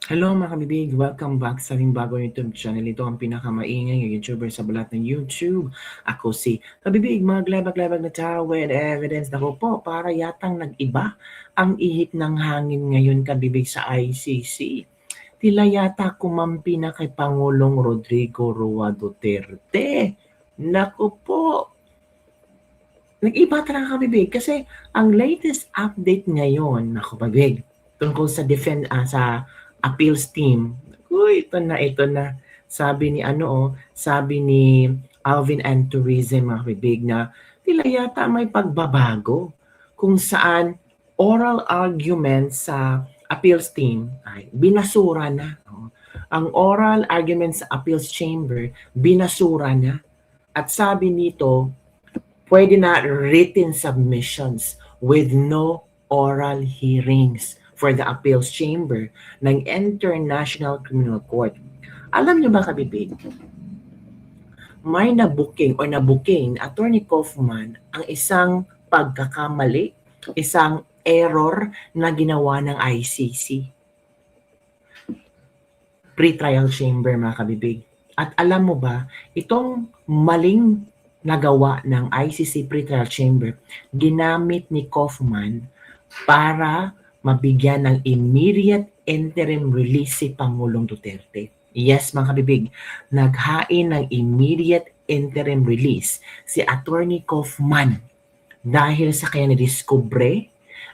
Hello mga kabibig! Welcome back sa ating bagong YouTube channel. Ito ang pinakamaingay ng YouTuber sa balat ng YouTube. Ako si Kabibig, maglabag-labag na tayo with evidence. Ako po, para yatang nag-iba ang ihip ng hangin ngayon kabibig sa ICC. Tila yata kumampi na kay Pangulong Rodrigo Roa Duterte. Naku po! Nag-iba talaga kabibig kasi ang latest update ngayon, naku kabibig, tungkol sa sa appeals team. Uy, ito na. Sabi ni sabi ni Alvin and Tourism mga kabibig na tila yata may pagbabago kung saan oral argument sa appeals team ay binasura na. Ang oral argument sa appeals chamber binasura na. At sabi nito, pwede na written submissions with no oral hearings for the appeals chamber ng International Criminal Court. Alam niyo ba kabibig, may nabuking Attorney Kaufman ang isang pagkakamali, isang error na ginawa ng ICC. Pre-trial chamber mga kabibig. At alam mo ba, itong maling nagawa ng ICC pre-trial chamber, ginamit ni Kaufman para mabigyan ng immediate interim release si Pangulong Duterte. Yes, mga kabibig, naghain ng immediate interim release si Attorney Kaufman dahil sa kanya nadiskubre,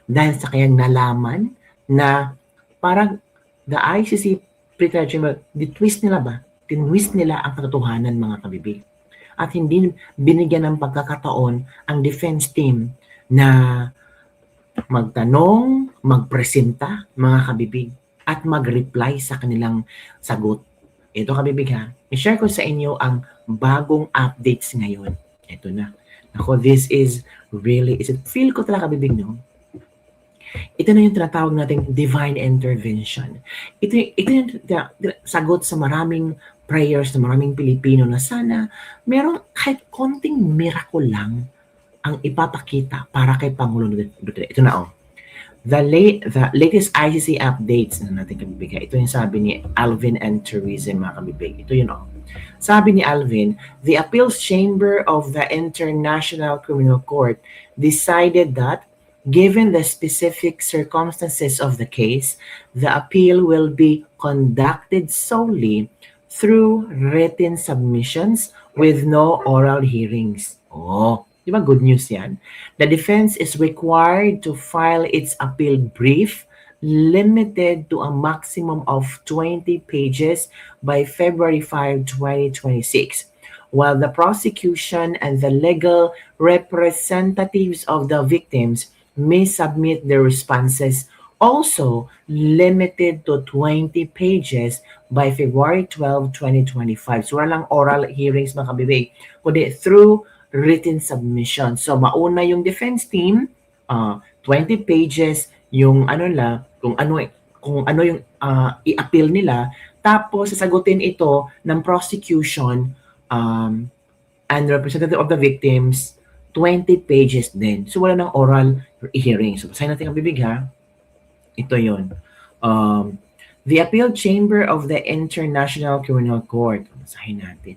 dahil sa kanyang nalaman na parang the ICC pre-trial chamber, tinwist nila ang katotohanan mga kabibig. At hindi binigyan ng pagkakataon ang defense team na magtanong, magpresenta mga kabibig at mag-reply sa kanilang sagot. Ito kabibig ha, i-share ko sa inyo ang bagong updates ngayon. Ito na. Ako, this is really, feel ko talaga kabibig no? Ito na yung tinatawag nating divine intervention. Ito yung sagot sa maraming prayers ng maraming Pilipino na sana meron kahit konting miracle lang ang ipapakita para kay Pangulong Duterte. Ito na The latest ICC updates na natin kabibigay. Ito yung sabi ni Alvin and Tourism mga kabibig. Ito yun Sabi ni Alvin, the appeals chamber of the International Criminal Court decided that given the specific circumstances of the case, the appeal will be conducted solely through written submissions with no oral hearings. Di ba good news yan? The defense is required to file its appeal brief limited to a maximum of 20 pages by February 5, 2026, while the prosecution and the legal representatives of the victims may submit their responses also limited to 20 pages by February 12, 2025. So walang oral hearings mga kabibig, kundi through written submission. So mauna yung defense team, 20 pages yung kung ano yung i-appeal nila, tapos sasagutin ito ng prosecution and representative of the victims 20 pages din. So wala ng oral hearing. So basahin natin ang bibig ha. Ito yun. The Appeal Chamber of the International Criminal Court. Basahin natin.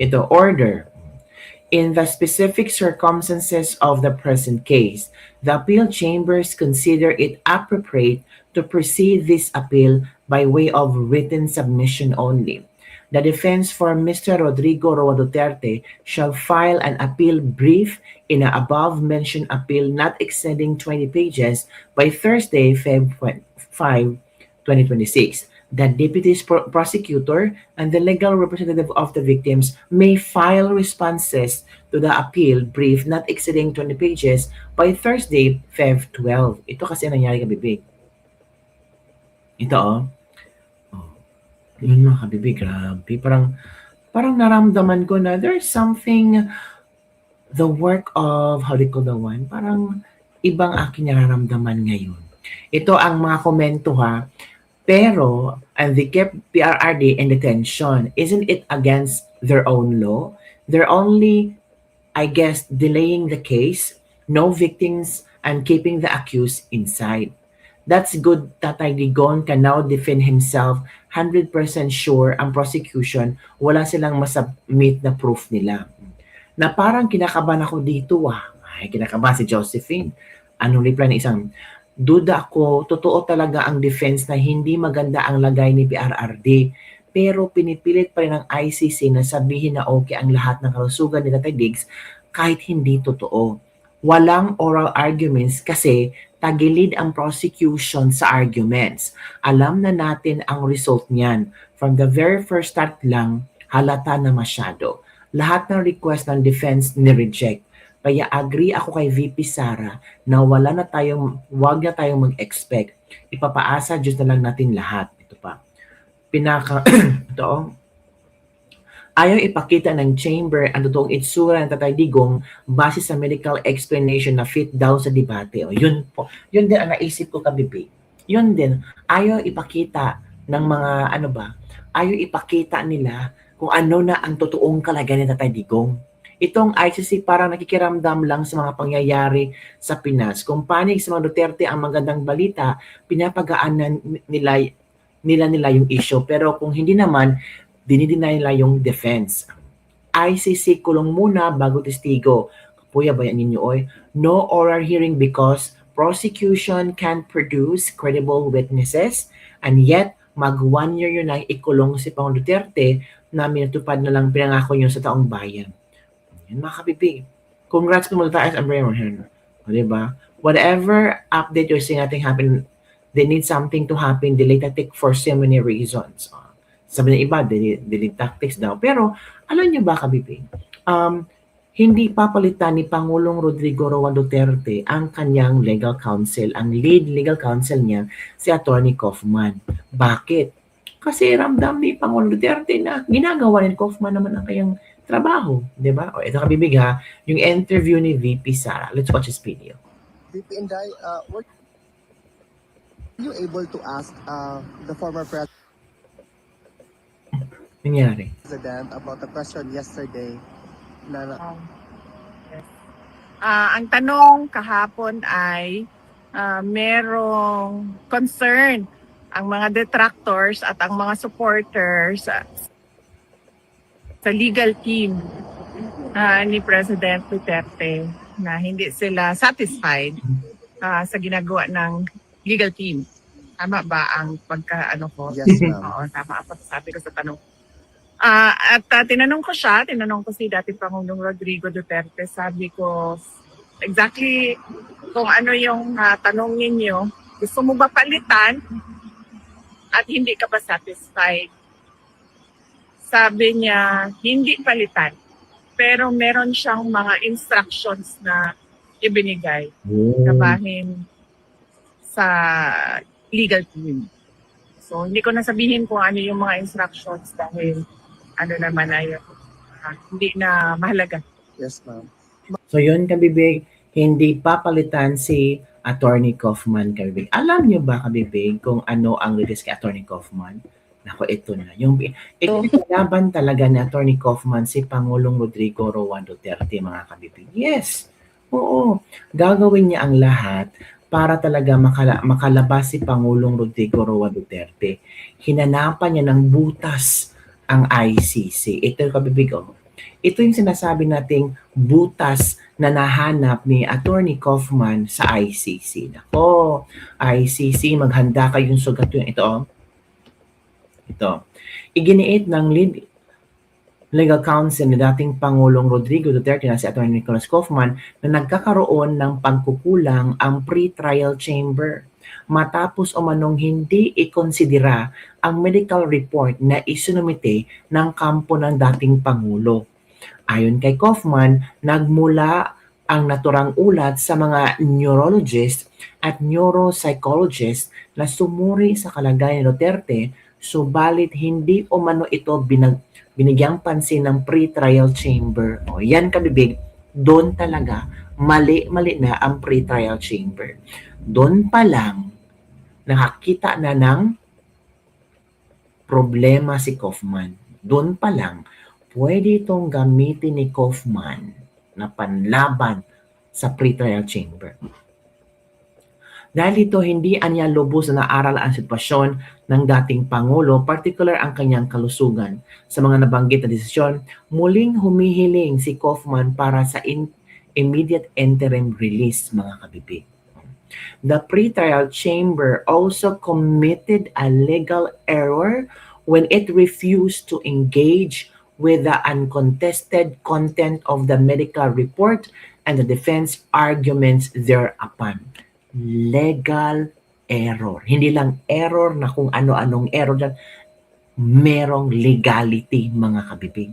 Ito, order. In the specific circumstances of the present case, the appeal chambers consider it appropriate to proceed this appeal by way of written submission only. The defense for Mr. Rodrigo Roa Duterte shall file an appeal brief in the above-mentioned appeal not exceeding 20 pages by Thursday, February 5, 2026. The deputy prosecutor and the legal representative of the victims may file responses to the appeal brief not exceeding 20 pages by Thursday, Feb 12. Ito kasi nangyari kabibig. Ito yun mga kabibig, grabe. Parang naramdaman ko na there's something, the work of, how do you call the one? Parang ibang aking nararamdaman ngayon. Ito ang mga komento ha. Pero, and they kept PRRD in detention. Isn't it against their own law? They're only, I guess, delaying the case, no victims, and keeping the accused inside. That's good. Tatay Digon can now defend himself 100% sure ang prosecution, wala silang masubmit na proof nila. Na parang kinakabahan ako dito Ay, kinakabahan si Josephine. Anong reply ng isang, duda ako, totoo talaga ang defense na hindi maganda ang lagay ni PRRD. Pero pinipilit pa rin ng ICC na sabihin na okay ang lahat ng kalusugan ni Tatay Diggs kahit hindi totoo. Walang oral arguments kasi tagilid ang prosecution sa arguments. Alam na natin ang result niyan. From the very first start lang, halata na masyado. Lahat ng request ng defense ni-reject. Kaya agree ako kay VP Sara na wag na tayong mag-expect. Ipapaasa Diyos na lang natin lahat. Ito pa. Ito, ayaw ipakita ng chamber ang totoong itsura ng Tatay Digong base sa medical explanation na fit daw sa debate. Yun po. Yun din ang naisip ko kabibi. Yun din. Ayaw ipakita ng mga ayaw ipakita nila kung ano na ang totoong kalagayan ng Tatay Digong. Itong ICC parang nakikiramdam lang sa mga pangyayari sa Pinas. Kung panig sa mga Duterte ang magandang balita, pinapagaanan nila yung issue. Pero kung hindi naman, dinideny nila yung defense. ICC kulong muna bago testigo. Kapuya ba yan ninyo oy? No oral hearing because prosecution can't produce credible witnesses and yet mag 1 year yun na ikulong si Pangulong Duterte na minatupad na lang pinangako nyo sa taong bayan. Yan mga kapipi. Congrats po mga taas ang Bremer. O diba? Whatever update you're seeing natin happen, they need something to happen, delay tactic for so many reasons. Sabi ng iba, delay tactics daw. Pero, alam niyo ba, kabibi, hindi papalitan ni Pangulong Rodrigo Roa Duterte ang kanyang legal counsel, ang lead legal counsel niya, si Attorney Kaufman. Bakit? Kasi ramdam ni Pangulong Duterte na ginagawa ni Kaufman naman ang kanyang trabaho, di ba? O ito kabibig ha, yung interview ni VP Sara. Let's watch this video. VP Inday, were you able to ask the former Nangyari. president about the question yesterday na Yes. Ang tanong kahapon ay merong concern ang mga detractors at ang mga supporters sa legal team ni President Duterte na hindi sila satisfied sa ginagawa ng legal team. Tama ba ang pagka-ano ko? yes, ma'am. Oo, tama ang pagsasabi ko sa tanong. At tinanong ko si dating Pangulong Rodrigo Duterte, sabi ko exactly kung ano yung tanong ninyo, gusto mo ba palitan at hindi ka ba satisfied? Sabi niya, hindi palitan. Pero meron siyang mga instructions na ibinigay kabahin sa legal team. So, hindi ko nasabihin kung ano yung mga instructions dahil ano naman ay hindi na mahalaga. Yes, ma'am. So yun kabibig, hindi papalitan si Attorney Kaufman kabibig. Alam niyo ba kabibig kung ano ang latest kay Attorney Kaufman? Nako, ito na. Ito laban talaga ni Attorney Kaufman si Pangulong Rodrigo Roa Duterte, mga kabibig. Yes. Oo. Gagawin niya ang lahat para talaga makalabas si Pangulong Rodrigo Roa Duterte. Hinanapan niya ng butas ang ICC. Ito yung kabibig. Ito yung sinasabi nating butas na nahanap ni Attorney Kaufman sa ICC. Nako, ICC, maghanda kayong sugat yun. Ito. Iginiit ng lead legal counsel ni dating Pangulong Rodrigo Duterte na si Attorney Nicholas Kaufman na nagkakaroon ng pagkukulang ang pre-trial chamber matapos umanong hindi ikonsidera ang medical report na isinumite ng kampo ng dating Pangulo. Ayon kay Kaufman, nagmula ang naturang ulat sa mga neurologist at neuropsychologist na sumuri sa kalagayan ni Duterte, subalit hindi umano ito binigyang pansin ng pre-trial chamber. O yan kabibig, doon talaga mali na ang pre-trial chamber. Doon pa lang nakakita na ng problema si Kaufman. Doon pa lang pwede itong gamitin ni Kaufman na panlaban sa pre-trial chamber. Dahil dito, hindi anya lubos na naaral ang sitwasyon ng dating Pangulo, particular ang kanyang kalusugan. Sa mga nabanggit na desisyon, muling humihiling si Kaufman para sa immediate interim release, mga kabibig. The pretrial chamber also committed a legal error when it refused to engage with the uncontested content of the medical report and the defense arguments thereupon. Legal error. Hindi lang error na kung ano-anong error dyan. Merong legality, mga kabibig.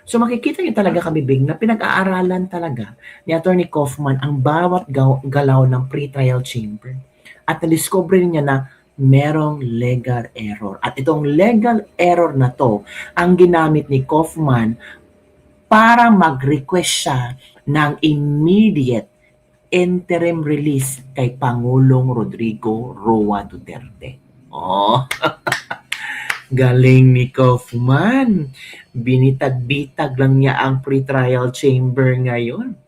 So makikita niyo talaga, kabibig, na pinag-aaralan talaga ni Attorney Kaufman ang bawat galaw ng pretrial chamber. At na-discover niya na merong legal error. At itong legal error na to ang ginamit ni Kaufman para mag-request siya ng immediate interim release kay Pangulong Rodrigo Roa Duterte. Oh, galing ni Kaufman. Binitag-bitag lang niya ang pretrial chamber ngayon.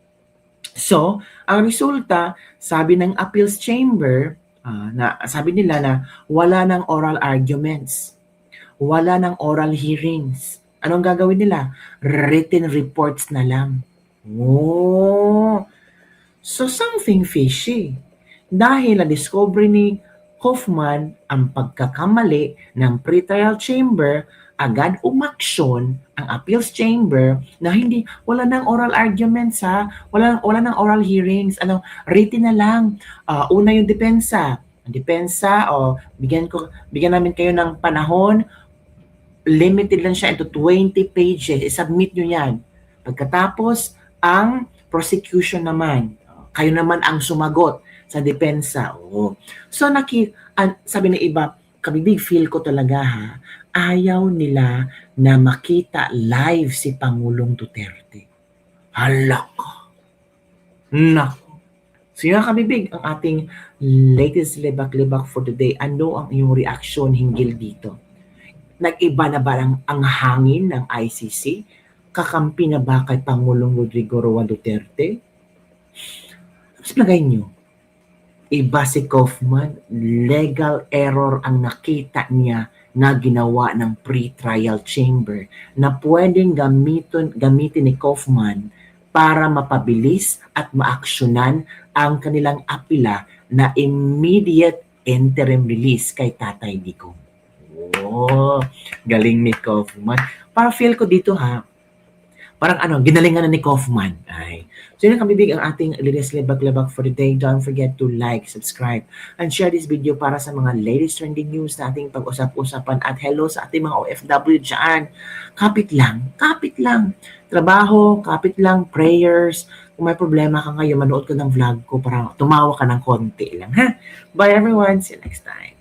So, ang resulta, sabi ng appeals chamber, sabi nila na wala ng oral arguments, wala ng oral hearings. Anong gagawin nila? Written reports na lang. Oh, so something fishy. Dahil na-discover ni Kaufman ang pagkakamali ng pretrial chamber, agad umaksyon ang appeals chamber na wala nang oral arguments, wala nang oral hearings, written na lang. Una yung depensa. Ang depensa, bigyan namin kayo ng panahon, limited lang siya into 20 pages. I-submit nyo yan. Pagkatapos, ang prosecution naman, kayo naman ang sumagot sa depensa. Oh. So sabi ng iba, kabibig, feel ko talaga ayaw nila na makita live si Pangulong Duterte. Halak. Nako. So yun, kabibig, ang ating latest libak-libak for today. Ano ang iyong reaksyon hinggil dito? Nag-iba na ba ang hangin ng ICC? Kakampi na ba kay Pangulong Rodrigo Roa Duterte? Tapos lagay nyo, iba si Kaufman, legal error ang nakita niya na ginawa ng pre-trial chamber na pwedeng gamitin ni Kaufman para mapabilis at maaksyonan ang kanilang apila na immediate interim release kay Tatay Digong. Oh, galing ni Kaufman. Para feel ko dito parang ginalingan na ni Kaufman. So yun ang kabibig ang ating latest libak-libak for today. Don't forget to like, subscribe, and share this video para sa mga latest trending news na ating pag-usap-usapan. At hello sa ating mga OFW dyan. Kapit lang. Trabaho, kapit lang, prayers. Kung may problema ka ngayon, manood ka ng vlog ko para tumawa ka ng konti lang. Bye everyone. See you next time.